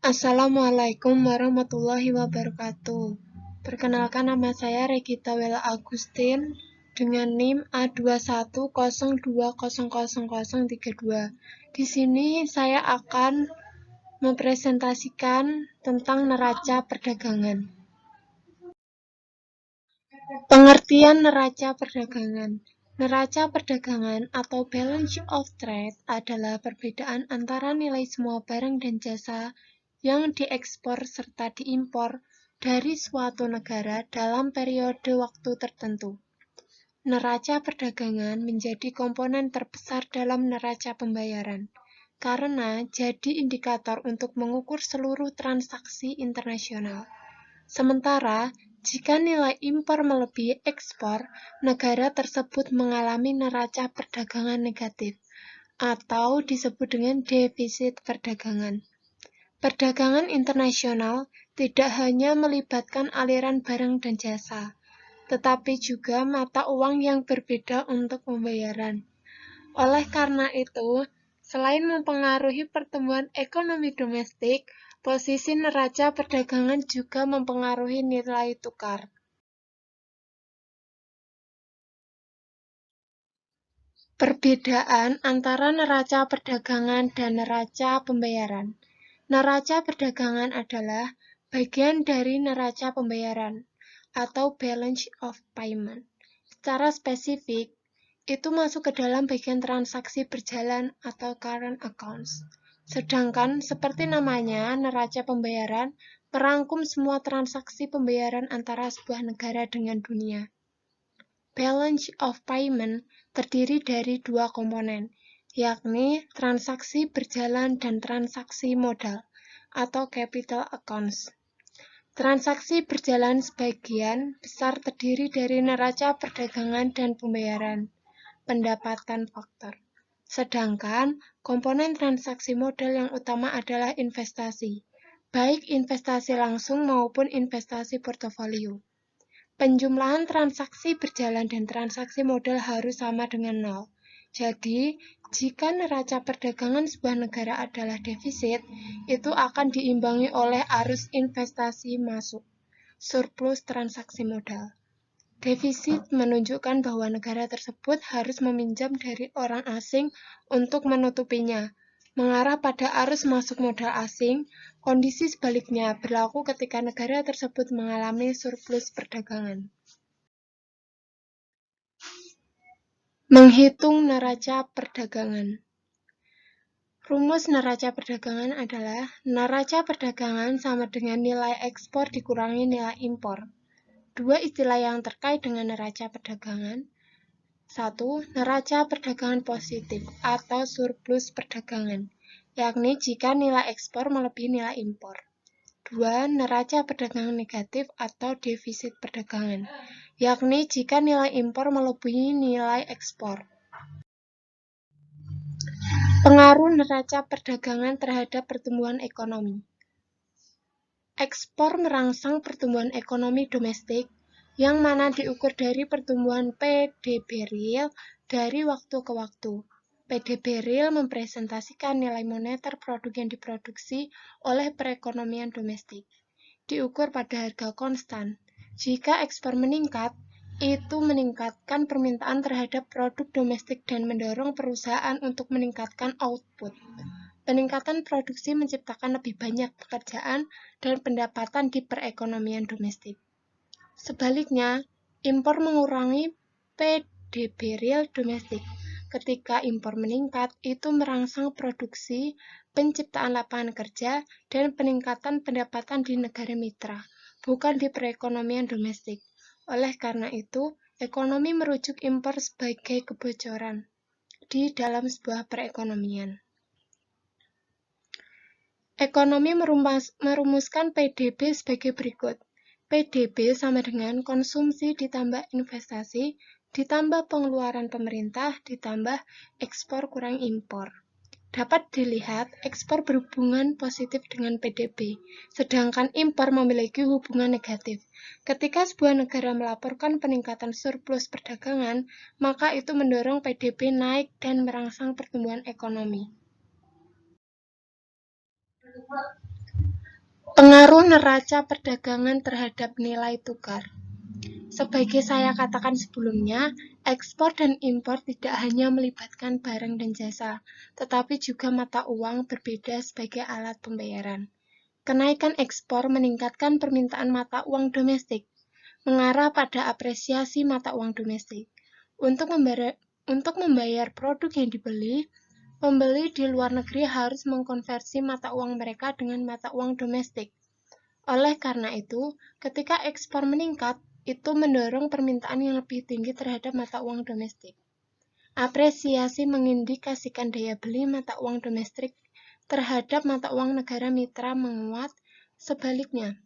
Assalamualaikum warahmatullahi wabarakatuh. Perkenalkan, nama saya Regita Wela Agustin dengan NIM A2102000032. Di sini saya akan mempresentasikan tentang neraca perdagangan. Pengertian neraca perdagangan. Neraca perdagangan atau balance of trade adalah perbedaan antara nilai semua barang dan jasa yang diekspor serta diimpor dari suatu negara dalam periode waktu tertentu. Neraca perdagangan menjadi komponen terbesar dalam neraca pembayaran, karena jadi indikator untuk mengukur seluruh transaksi internasional. Sementara, jika nilai impor melebihi ekspor, negara tersebut mengalami neraca perdagangan negatif, atau disebut dengan defisit perdagangan. Perdagangan internasional tidak hanya melibatkan aliran barang dan jasa, tetapi juga mata uang yang berbeda untuk pembayaran. Oleh karena itu, selain mempengaruhi pertumbuhan ekonomi domestik, posisi neraca perdagangan juga mempengaruhi nilai tukar. Perbedaan antara neraca perdagangan dan neraca pembayaran. Neraca perdagangan adalah bagian dari neraca pembayaran atau balance of payment. Secara spesifik, itu masuk ke dalam bagian transaksi berjalan atau current accounts. Sedangkan seperti namanya, neraca pembayaran merangkum semua transaksi pembayaran antara sebuah negara dengan dunia. Balance of payment terdiri dari dua komponen, yakni transaksi berjalan dan transaksi modal atau capital accounts. Transaksi berjalan sebagian besar terdiri dari neraca perdagangan dan pembayaran, pendapatan faktor. Sedangkan komponen transaksi modal yang utama adalah investasi, baik investasi langsung maupun investasi portofolio. Penjumlahan transaksi berjalan dan transaksi modal harus sama dengan 0. Jadi, jika neraca perdagangan sebuah negara adalah defisit, itu akan diimbangi oleh arus investasi masuk, surplus transaksi modal. Defisit menunjukkan bahwa negara tersebut harus meminjam dari orang asing untuk menutupinya. Mengarah pada arus masuk modal asing, kondisi sebaliknya berlaku ketika negara tersebut mengalami surplus perdagangan. Menghitung neraca perdagangan. Rumus neraca perdagangan adalah neraca perdagangan sama dengan nilai ekspor dikurangi nilai impor. Dua istilah yang terkait dengan neraca perdagangan. 1. Neraca perdagangan positif atau surplus perdagangan, yakni jika nilai ekspor melebihi nilai impor. 2. Neraca perdagangan negatif atau defisit perdagangan, yakni jika nilai impor melebihi nilai ekspor. Pengaruh neraca perdagangan terhadap pertumbuhan ekonomi. Ekspor merangsang pertumbuhan ekonomi domestik, yang mana diukur dari pertumbuhan PDB real dari waktu ke waktu. PDB real mempresentasikan nilai moneter produk yang diproduksi oleh perekonomian domestik, diukur pada harga konstan. Jika ekspor meningkat, itu meningkatkan permintaan terhadap produk domestik dan mendorong perusahaan untuk meningkatkan output. Peningkatan produksi menciptakan lebih banyak pekerjaan dan pendapatan di perekonomian domestik. Sebaliknya, impor mengurangi PDB real domestik. Ketika impor meningkat, itu merangsang produksi, penciptaan lapangan kerja, dan peningkatan pendapatan di negara mitra, bukan di perekonomian domestik. Oleh karena itu, ekonomi merujuk impor sebagai kebocoran di dalam sebuah perekonomian. Ekonomi merumuskan PDB sebagai berikut. PDB sama dengan konsumsi ditambah investasi, ditambah pengeluaran pemerintah, ditambah ekspor kurang impor. Dapat dilihat, ekspor berhubungan positif dengan PDB, sedangkan impor memiliki hubungan negatif. Ketika sebuah negara melaporkan peningkatan surplus perdagangan, maka itu mendorong PDB naik dan merangsang pertumbuhan ekonomi. Pengaruh neraca perdagangan terhadap nilai tukar. Sebagai saya katakan sebelumnya, ekspor dan impor tidak hanya melibatkan barang dan jasa, tetapi juga mata uang berbeda sebagai alat pembayaran. Kenaikan ekspor meningkatkan permintaan mata uang domestik, mengarah pada apresiasi mata uang domestik. Untuk membayar produk yang dibeli, pembeli di luar negeri harus mengkonversi mata uang mereka dengan mata uang domestik. Oleh karena itu, ketika ekspor meningkat, itu mendorong permintaan yang lebih tinggi terhadap mata uang domestik. Apresiasi mengindikasikan daya beli mata uang domestik terhadap mata uang negara mitra menguat. Sebaliknya,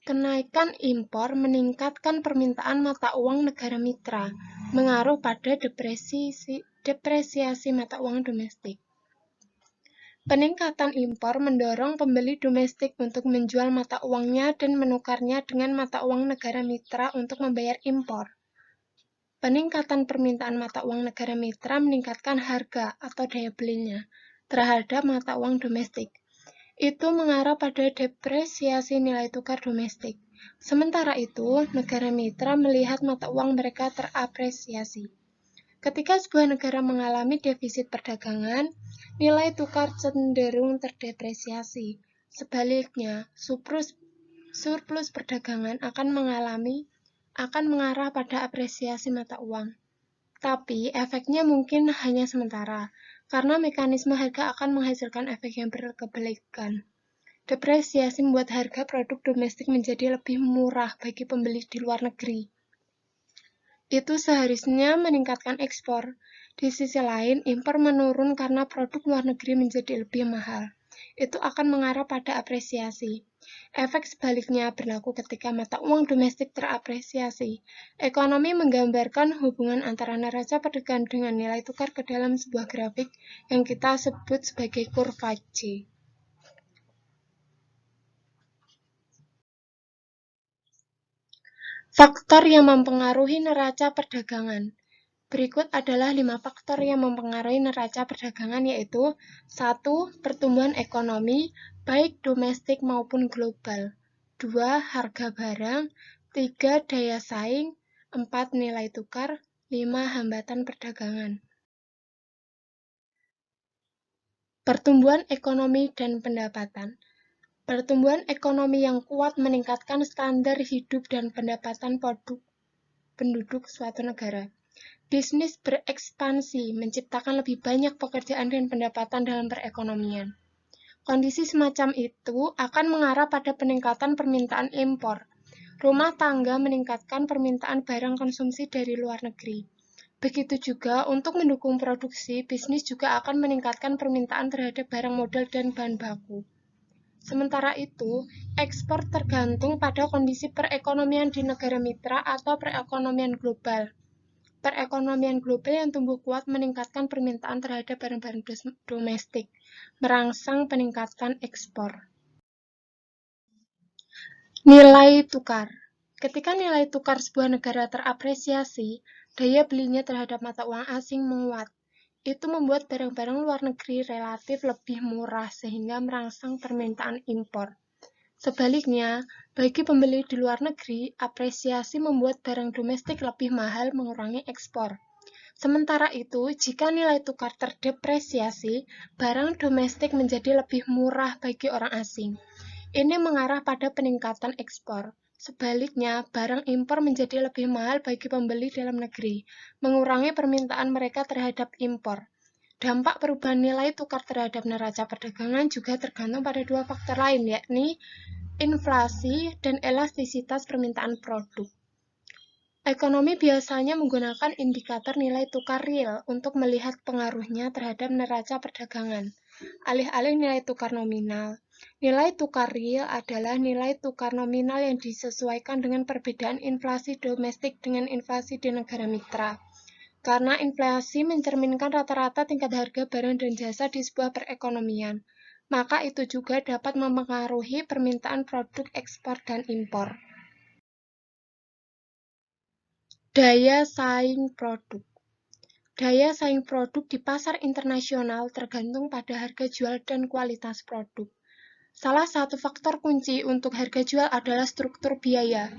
kenaikan impor meningkatkan permintaan mata uang negara mitra, mengaruh pada depresiasi mata uang domestik. Peningkatan impor mendorong pembeli domestik untuk menjual mata uangnya dan menukarnya dengan mata uang negara mitra untuk membayar impor. Peningkatan permintaan mata uang negara mitra meningkatkan harga atau daya belinya terhadap mata uang domestik. Itu mengarah pada depresiasi nilai tukar domestik. Sementara itu, negara mitra melihat mata uang mereka terapresiasi. Ketika sebuah negara mengalami defisit perdagangan, nilai tukar cenderung terdepresiasi. Sebaliknya, surplus perdagangan akan mengarah pada apresiasi mata uang. Tapi, efeknya mungkin hanya sementara, karena mekanisme harga akan menghasilkan efek yang berkebalikan. Depresiasi membuat harga produk domestik menjadi lebih murah bagi pembeli di luar negeri. Itu seharusnya meningkatkan ekspor. Di sisi lain, impor menurun karena produk luar negeri menjadi lebih mahal. Itu akan mengarah pada apresiasi. Efek sebaliknya berlaku ketika mata uang domestik terapresiasi. Ekonomi menggambarkan hubungan antara neraca perdagangan dengan nilai tukar ke dalam sebuah grafik yang kita sebut sebagai kurva C. Faktor yang mempengaruhi neraca perdagangan. Berikut adalah 5 faktor yang mempengaruhi neraca perdagangan, yaitu 1. Pertumbuhan ekonomi, baik domestik maupun global. 2. Harga barang. 3. Daya saing. 4. Nilai tukar. 5. Hambatan perdagangan. Pertumbuhan ekonomi dan pendapatan. Pertumbuhan ekonomi yang kuat meningkatkan standar hidup dan pendapatan penduduk suatu negara. Bisnis berekspansi, menciptakan lebih banyak pekerjaan dan pendapatan dalam perekonomian. Kondisi semacam itu akan mengarah pada peningkatan permintaan impor. Rumah tangga meningkatkan permintaan barang konsumsi dari luar negeri. Begitu juga untuk mendukung produksi, bisnis juga akan meningkatkan permintaan terhadap barang modal dan bahan baku. Sementara itu, ekspor tergantung pada kondisi perekonomian di negara mitra atau perekonomian global. Perekonomian global yang tumbuh kuat meningkatkan permintaan terhadap barang-barang domestik, merangsang peningkatan ekspor. Nilai tukar. Ketika nilai tukar sebuah negara terapresiasi, daya belinya terhadap mata uang asing menguat. Itu membuat barang-barang luar negeri relatif lebih murah sehingga merangsang permintaan impor. Sebaliknya, bagi pembeli di luar negeri, apresiasi membuat barang domestik lebih mahal mengurangi ekspor. Sementara itu, jika nilai tukar terdepresiasi, barang domestik menjadi lebih murah bagi orang asing. Ini mengarah pada peningkatan ekspor. Sebaliknya, barang impor menjadi lebih mahal bagi pembeli dalam negeri, mengurangi permintaan mereka terhadap impor. Dampak perubahan nilai tukar terhadap neraca perdagangan juga tergantung pada dua faktor lain, yakni inflasi dan elastisitas permintaan produk. Ekonomi biasanya menggunakan indikator nilai tukar real untuk melihat pengaruhnya terhadap neraca perdagangan, alih-alih nilai tukar nominal. Nilai tukar real adalah nilai tukar nominal yang disesuaikan dengan perbedaan inflasi domestik dengan inflasi di negara mitra. Karena inflasi mencerminkan rata-rata tingkat harga barang dan jasa di sebuah perekonomian, maka itu juga dapat mempengaruhi permintaan produk ekspor dan impor. Daya saing produk. Daya saing produk di pasar internasional tergantung pada harga jual dan kualitas produk. Salah satu faktor kunci untuk harga jual adalah struktur biaya.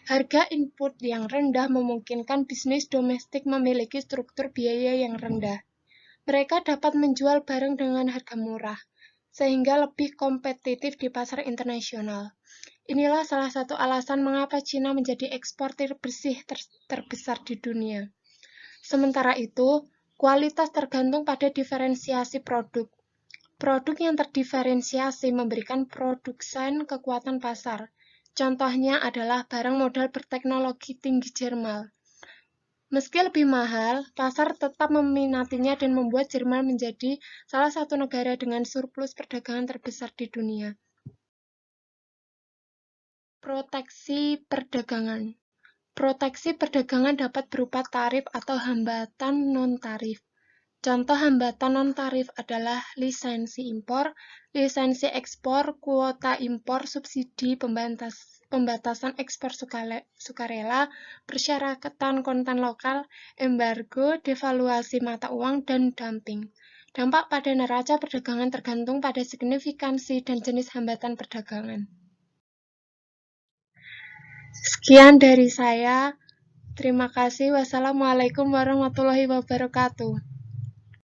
Harga input yang rendah memungkinkan bisnis domestik memiliki struktur biaya yang rendah. Mereka dapat menjual barang dengan harga murah, sehingga lebih kompetitif di pasar internasional. Inilah salah satu alasan mengapa Cina menjadi eksportir bersih terbesar di dunia. Sementara itu, kualitas tergantung pada diferensiasi produk. Produk yang terdiferensiasi memberikan produsen kekuatan pasar. Contohnya adalah barang modal berteknologi tinggi Jerman. Meski lebih mahal, pasar tetap meminatinya dan membuat Jerman menjadi salah satu negara dengan surplus perdagangan terbesar di dunia. Proteksi perdagangan. Proteksi perdagangan dapat berupa tarif atau hambatan non-tarif. Contoh hambatan non-tarif adalah lisensi impor, lisensi ekspor, kuota impor, subsidi, pembatasan ekspor sukarela, persyaratan konten lokal, embargo, devaluasi mata uang, dan dumping. Dampak pada neraca perdagangan tergantung pada signifikansi dan jenis hambatan perdagangan. Sekian dari saya. Terima kasih. Wassalamualaikum warahmatullahi wabarakatuh.